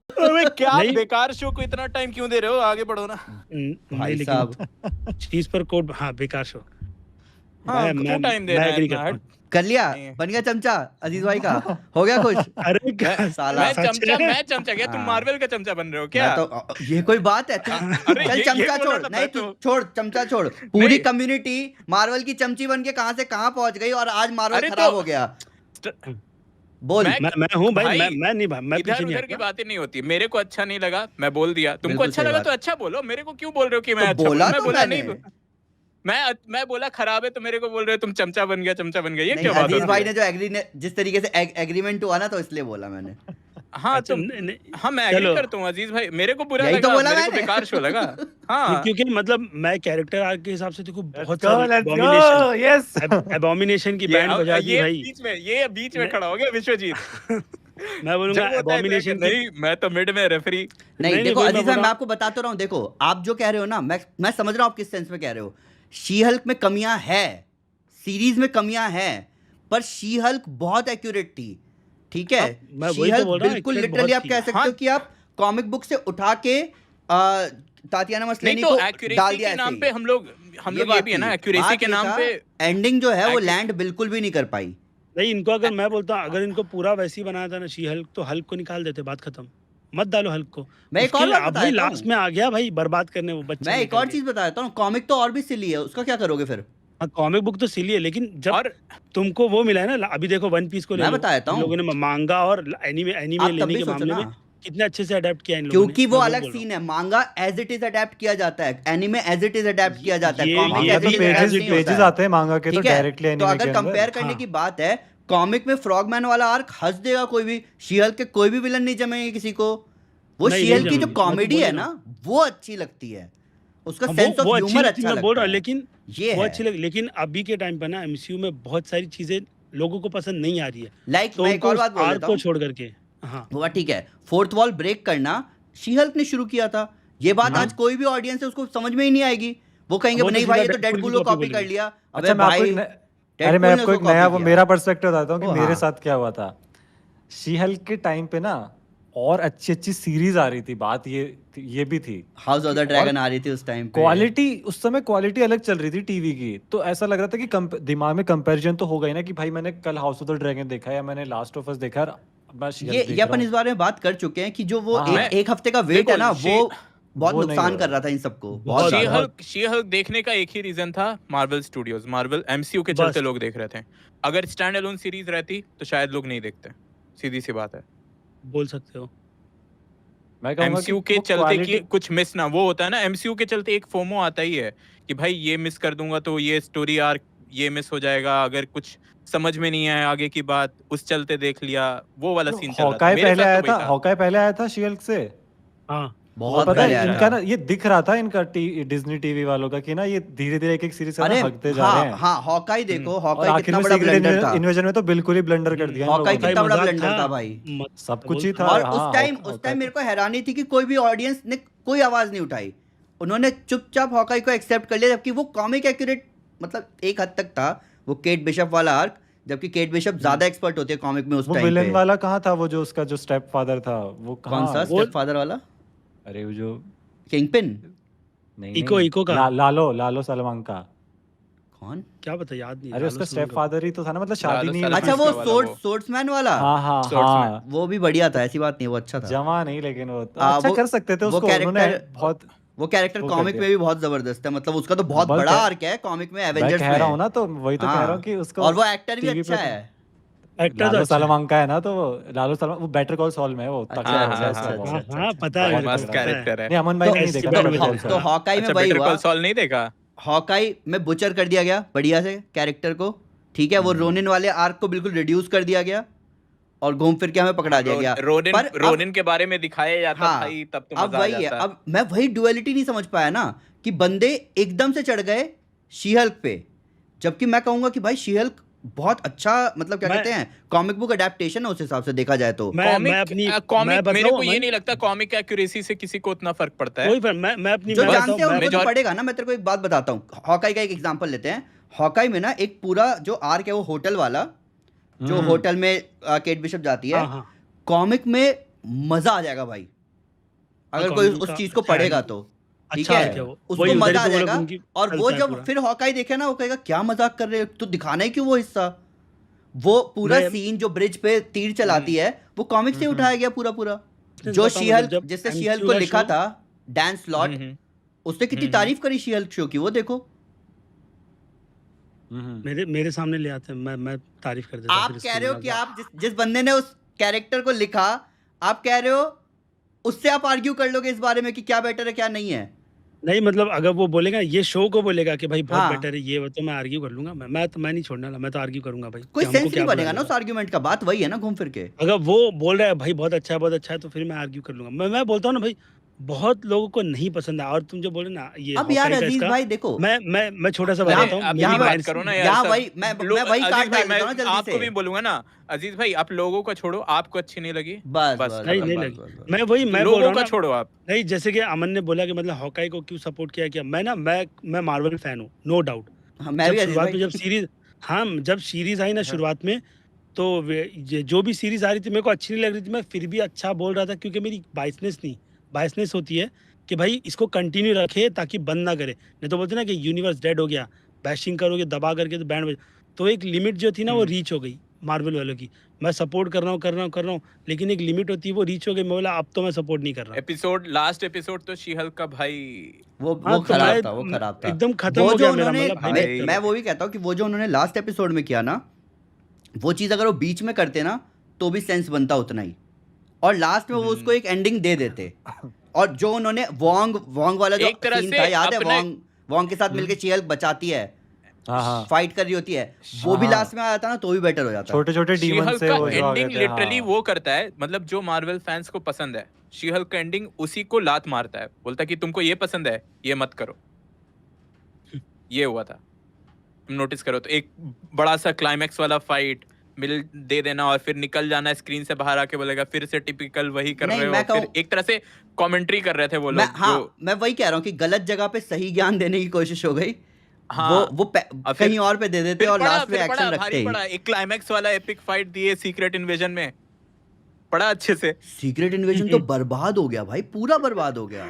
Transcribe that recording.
अबे क्या नहीं बेकार शो को इतना टाइम क्यों दे रहे हो? आगे बढ़ो ना। नहीं, भाई लेकिन साहब चीज पर कोट, हाँ बेकार शो। हाँ, मैं क्यों टाइम देना मैं है एग्री इतना? करता हट। हूँ। कर लिया, नहीं। बन गया चमचा अजीज भाई का, हो गया खुश। अरे मैं साला सच है। मैं चमचा क्या? तुम हाँ। मार्वल का चमचा बन रहे हो मैं क्या? तो ये कोई बात है तू? अरे चल ये चमचा बोल छोड़, रहा था नहीं मैं तू तो। छोड़, चमचा छोड़। पूरी नहीं। कम्युनिटी मार्वल की चमची बन के कहां से कहां पहुंच गई और आज मार्वल अरे खराब तो हो गया। स्ट- बोल। मैं हूँ भाई, भाई मैं नहीं, मैं पीछे इधर नहीं उधर की हटता। बातें नहीं होती। मेरे को अच्छा नहीं लगा, मैं बोल दिया। तुमको बिल्कुल अच्छा सही लगा तो बात। अच्छा बोलो। मेरे को क्यों बोल रहे हो कि मैं तो अच्छा बोलूं? बोला मैं तो बोला मैंने। नहीं। मैं बोला खराब है तो मेरे को बोल रहे हो तुम चमचा बन गया, चमचा बन गया। ये नहीं, क्या बात अजीज होती भाई है? ने जो जिस तरीके से एग्रीमेंट हुआ ना, तो इसलिए बोला मैंने। हाँ अच्छा तो नहीं, हाँ, मैं एग्री चलो करता हूँ अजीज भाई। मेरे को बुरा यही तो लगा, बोला मेरे को मैंने। बेकार शो लगा। नहीं, हाँ क्योंकि मतलब मैं कैरेक्टर आर्क के हिसाब से देखो लेट्स बहुत गो, सारी लेट्स एबॉमिनेशन, गो, यस। एबॉमिनेशन की बैंड बजा दी भाई। ये बीच में मैं खड़ा हो गया विश्वजीत। मैं बोलूंगा जब होता है ब्रेक, एबॉमिनेशन की। नहीं मैं तो मिड में रेफरी। नहीं देखो वही मैं अजीज बोल भाई, रहा मैं हूँ। आपको बताता रहा हूँ। देखो आप जो कह रहे हो ना, मैं समझ रहा हूँ आप किस सेंस में कह रहे हो। शी हल्क में कमियां है, सीरीज में कमियां है, पर शी हल्क बहुत एक्यूरेट थी। ठीक है, अब मैं शी वही तो हल्क बोल रहा हूँ, बिल्कुल accurate लिटरली बहुत आप कह थी। सकते हाँ हो कि आप कॉमिक बुक से उठा के तातियाना नहीं मसलेनी तो को डाल एक्यूरेसी दिया के ऐसे नाम ही। पे हम लोग ये बात भी है ना, थी। एक्यूरेसी बात के ये नाम था, पे। एंडिंग जो है वो ac- लैंड बिल्कुल भी नहीं कर पाई। नहीं, इनको अगर मैं बोलता, अगर इनको पूरा वैसे ही बनाया था ना शी हल्क, तो हल्क को निकाल देते, बात खत्म। मत डालो हल्क को। मैं एक उसके और बात अब बता भाई देता लास्ट हूँ, में आ गया भाई बर्बाद करने, वो बच्चा मैं एक लेकर और के। चीज बता देता हूँ। कॉमिक तो और भी सिली है, उसका क्या करोगे फिर? हाँ, कॉमिक बुक तो सिली है, लेकिन जब और तुमको वो मिला है ना, अभी देखो वन पीस को ले मैं लो। बता देता इन हूँ, लोगों ने मांगा और एनीमे एनीमे आप तब लेने भी के सोचो मामले ना, में कितने अच्छे से अडेप्ट किया इन लोगों ने, क्योंकि वो मैं वो अलग बोल रहा हूँ। सीन है। मांगा एज इट इज अडेप्ट किया जाता है, एनीमे एज इट इज अडेप्ट किया जाता है, ये कॉमिक ये मांगा एज तो इट भी is pages as adapt it नहीं होता पेजेस है। आते हैं मांगा के, तो ठीक है, डायरेक्टली तो एनीमे अगर के अंदर। कंपेयर करने हाँ की बात है, कॉमिक में फ्रॉगमैन वाला आर्क हंस देगा कोई भी, शी हल्क के कोई भी विलन नहीं जमेंगे किसी को। वो नहीं, शी नहीं हल्क की जो जमेंगे, मैं तो कॉमेडी बोल है ही रहा ना, हूँ। वो अच्छी लगती है, उसका हाँ, सेंस ऑफ वो अच्छी ह्यूमर लगती, अच्छा मैं बोल लगता रहा हूँ, है। लेकिन ये वो है, अच्छी लग, लेकिन अभी के टाइम पर ना एमसीयू में बहुत सारी चीजें लोगों को पसंद नहीं आ रही है, लाइक तो मैं एक उनको और उस बात बोल आर्क देता को हूँ। छोड़ करके। हाँ वो बात ठीक है, फोर्थ वॉल ब्रेक करना शी हल्क ने शुरू किया था। ये बात हाँ, आज कोई भी ऑडियंस है उसको समझ में ही नहीं आएगी। वो कहेंगे वो तो नहीं भाई सीधा ये तो डेडपुल की डेडपूल को कॉपी कॉपी कर बोलेंगे। लिया। अबे अच्छा मैं आपको भाई अरे मैं डेडपूल ने आपको उसको एक नया कॉपी वो किया। मेरा पर्सपेक्टिव बताता हूँ कि ओ मेरे हाँ, साथ क्या हुआ था। शी हल्क के टाइम पे ना और अच्छी अच्छी सीरीज आ रही थी, बात ये भी थी हाउस ऑफ कि द और ड्रैगन आ रही थी उस टाइम पे। क्वालिटी, उस समय क्वालिटी अलग चल रही थी टीवी की, तो ऐसा लग रहा था कि दिमाग में कंपैरिजन तो होगा ही ना, कि भाई मैंने कल हाउस ऑफ द ड्रैगन देखा या मैंने लास्ट ऑफ अस देखा और अब मैं शी हल्क ये देख रहा अपन इस हूँ। बारे में बात कर चुके हैं कि जो वो हाँ हाँ, मैं एक हफ्ते का वेट है देखो ना, वो बहुत वो नहीं हो नुकसान कर रहा रहा है। था इन सबको, बहुत बहुत ज्यादा। बहुत शी हल्क देखने का एक ही रीजन था, मार्वल स्टूडियोज, मार्वल एमसीयू के चलते बस लोग देख रहे थे। अगर स्टैंड अलोन सीरीज रहती तो शायद लोग नहीं देखते। सीधी सी बात है। बोल सकते हो। मैं कहूँगा कि एमसीयू के वो चलते कि क्वालिटी, कुछ मिस ना, वो होता है ना एमसीयू के चलते एक फोमो आता ही है कि भाई ये मिस कर दूंगा तो ये स्टोरी आर्क ये मिस हो जाएगा, अगर कुछ समझ में नहीं आया आगे की बात उस चलते देख लिया, वो वाला सीन चल रहा था। हॉकाई मेरे पहले साथ आया तो वही था, था। हॉकाई पहले आया था शी हल्क से। हाँ हो बहुत पता पहले सकता है है आया इनका था। ना, ये दिख रहा था इनका डिज्नी टीवी वालों का कि ना ये धीरे धीरे एक सीरीज से ना अरे हटते जा रहे हाँ हैं, हाँ, हॉकाई देखो, और हॉकाई आखिर कितना में बड़ा सीक्रेट ब्लंडर था। इन्वेजन में तो बिल्कुल ही ब्लंडर कर दिया इन हॉकाई लोगों ने। हॉकाई कितना बड़ा मजाक ब्लंडर था था। भाई। सब कुछ बोल ही तो था। रहा और हूँ। हाँ, उस टाइम मेरे को हैरानी थी कि कोई भी ऑडियंस ने कोई आवाज नहीं उठाई। उन्होंने चुपचाप हॉकाई को एक्सेप्ट कर लिया, जबकि वो कॉमिक एक्यूरेट मतलब एक हद तक था, वो केट बिशप वाला आर्क, जबकि केट बिशप ज्यादा एक्सपर्ट होती है कॉमिक में उस वो टाइम विलन पे। वाला कहाँ था, वो जो उसका जो स्टेप फादर था वो कौन कहाँ? सा वो स्टेप फादर वाला? अरे वो जो, किंगपिन? नहीं इको नहीं, इको का लालो सलमान का। कौन? क्या पता, याद नहीं, अरे लालो उसका सलमान स्टेप का। फादर ही तो था ना, मतलब शादी लालो नहीं सलमान अच्छा उसकी। वो का वाला वो सोर्ड्समैन वाला, हाँ हाँ Swordsman। हाँ, वो भी बढ़िया था, ऐसी बात नहीं, वो अच्छा था। जमा नहीं, लेकिन वो तो आ, अच्छा वो कर सकते थे वो उसको, उन्होंने कैरेक्टर बहुत वो कैरेक्टर वो कर कॉमिक दिया। में भी बहुत जबरदस्त है, मतलब उसका तो हाँ, बहुत बड़ा आर्क है कॉमिक में, मैं एवेंजर्स कह रहा हूँ में। ना, तो वही तो कह रहा हूँ कि हाँ, उसको और वो एक्टर भी टीवी अच्छा पे तो है। एक्टर तो लालो अच्छा है। सलमान का है ना, तो वो लालो सलमान वो बेटर कॉल सॉल में है, वो अच्छा तगड़ा हाँ है अच्छा हाँ वैसा अच्छा हाँ अच्छा हाँ बहुत, अच्छा हाँ, अच्छा। पता है बहुत मेरे को, मस्त तगड़ा है। पता है। कैरेक्टर है। नहीं, अमन भाई तो ने नहीं एससी देखा ना बैंड बेटर में कॉल था। तो सॉल। हॉकाई अच्छा में वही बेटर हुआ। कॉल सॉल नहीं देखा? हॉकाई में बुचर कर दिया गया बढ़िया से कैरेक्टर को, ठीक है, वो रोनिन वाले आर्क को बिल्कुल रिड्यूस कर दिया गया और घूम फिर के हमें पकड़ा दिया गया। पर अब रोनिन के बारे में दिखाया जाता हाँ, भाई, तब तो अब मजा आ वही है, जाता। अब मैं वही डुअलिटी नहीं समझ पाया ना, कि बंदे एकदम से चढ़ गए शी हल्क पे, जबकि मैं कहूंगा कि भाई शी हल्क बहुत अच्छा, मतलब क्या मैं कहते हैं, कॉमिक बुक अडेप्टेशन है उस हिसाब से देखा जाए तो। मैं अपनी मैं कॉमिक मेरे बताऊं को ये अमन, नहीं लगता कॉमिक एक्यूरेसी से किसी को उतना फर्क पड़ता है। कोई मैं अपनी जो मैं बस जानते बताऊं हैं मैं उनको तो मेजॉर पड़ेगा ना। मैं तेरे को एक बात बताता हूँ, हॉकाई का एक एग्जांपल लेते हैं। हॉकाई में ना एक पूरा जो आर्क है वो होटल वाला, जो होटल में केट बिशप जाती है, हाँ हाँ कॉमिक में मजा आ जाएगा भाई। अगर कोई कॉमिक उस का चीज को अच्छा पढ़ेगा है। तो ठीक अच्छा है है वो उसको वही उधर मजा आ पे वो लोग जाएगा। उनकी और वो चलता है जब पूरा। फिर हॉकाई देखे ना वो कहेगा क्या मजाक कर रहे हो तो दिखाना ही क्यों वो हिस्सा। वो पूरा मैं सीन जो ब्रिज पे तीर चलाती है वो कॉमिक से उठाया गया पूरा पूरा। बताऊं जो मतलब शीहल्क जब जिससे शीहल्क एमसीयू को का लिखा शो था डैन स्लॉट हम्म, उसने कितनी तारीफ करी शीहल्क शो की वो देखो। मेरे सामने ले आते हैं मैं तारीफ कर देता फिर आप इसकी कह रहे हो मतलब कि आप जिस बंदे ने उस कैरेक्टर को लिखा आप कह रहे हो उससे आप आर्ग्यू कर लोगे इस बारे में कि क्या बेटर है क्या नहीं है। नहीं मतलब अगर वो बोलेगा ये शो को बोलेगा कि भाई बहुत हाँ बेटर है ये वो तो मैं आर्ग्यू कर लूंगा मैं नहीं छोड़ने वाला मैं तो आर्ग्यू करूंगा भाई कोई कि हमको सेंस क्या नहीं बुरा बनेगा ना लगा। उस आर्ग्यूमेंट का। बात वही है ना घूम फिर के। अगर वो बोल रहा है भाई बहुत अच्छा है तो फिर मैं आर्ग्यू कर लूंगा। मैं बोलता हूँ ना भाई बहुत लोगों को नहीं पसंद है और तुम जो बोले ना ये अब यार हॉकाई का अजीज इसका भाई देखो मैं छोटा सा यहाँ बताता हूँ आप मेरी यहाँ भी बात माइंड करो ना यार यहाँ सब वही मैं वही अजीज काट भाई डाल मैं देता हूँ ना जल्दी आपको से। भी बोलूंगा ना अजीज भाई आप लोगों का छोड़ो आपको अच्छी नहीं लगी बस बस बस नहीं खत्म नहीं बात। लगी बस। मैं वही मैं बोल लोगों रहा हूँ का ना छोड़ो आप नहीं जैसे कि अमन ने बोला कि मतलब हॉकाई को क्यों सपोर्ट किया मैं मार्वल फैन हूँ नो डाउट। हाँ मैं जब भी अजीज शुरुआत में भाई। जब सीरीज आई ना शुरुआत में तो जो भी सीरीज आ रही थी मेरे को अच्छी नहीं लग रही थी मैं फिर भी अच्छा बोल रहा था क्योंकि मेरी बायसनेस होती है कि भाई इसको कंटिन्यू रखे ताकि बंद ना करे। नहीं तो बोलते ना कि यूनिवर्स डेड हो गया बैशिंग करोगे दबा करके तो बैंड बज। तो एक लिमिट जो थी ना वो रीच हो गई मार्वल वालों की। मैं सपोर्ट कर रहा हूँ लेकिन एक लिमिट होती है वो रीच हो गई। मैं बोला अब तो मैं सपोर्ट नहीं कर रहा। लास्ट एपिसोड तो शी हल्क का भाई वो हाँ तो खराब मैं था वो खराब था। एकदम खत्म वो हो जो गया मेरा उन्होंने मतलब भाई भाई मैं वो भी कहता हूँ कि वो जो उन्होंने लास्ट एपिसोड में किया ना वो चीज़ अगर वो बीच में करते ना तो भी सेंस बनता उतना ही। और लास्ट में वो उसको एक एंडिंग दे देते। और जो उन्होंने वोंग वाला जो एक तरह सीन से था याद है अपने वोंग के साथ मिलके शी-हल्क बचाती है हाँ फाइट कर रही होती है वो भी हाँ। लास्ट में आ जाता ना तो भी बेटर हो जाता। छोटे छोटे शी डीमन हल्क से का वो जो आ गए एंडिंग थे लिटरली हाँ वो करता है मतलब जो मार्वल फैंस को पसंद है शी हल्क का एंडिंग उसी को लात मारता है बोलता है कि तुमको ये पसंद है ये मत करो। ये हुआ था तुम नोटिस करो तो एक बड़ा सा क्लाइमैक्स वाला फाइट मिल दे देना और फिर निकल जाना स्क्रीन से बाहर आके बोलेगा फिर से टिपिकल वही कर नहीं, रहे मैं हो। फिर कहूँ- एक तरह से कमेंट्री कर रहे थे वो मैं लोग हाँ जो मैं वही कह रहा हूँ कि गलत जगह पे सही ज्ञान देने की कोशिश हो गई। हाँ, वो फिर- कहीं और पे दे देते फिर और पड़ा लास्ट में फिर एक्शन पड़ा रखते भारी ही। पड़ा एक क्लाइमैक्स वाला एपिक फाइट दिए सीक्रेट इन्वेजन में पड़ा अच्छे से। सीक्रेट इन्वेजन तो बर्बाद हो गया भाई पूरा बर्बाद हो गया।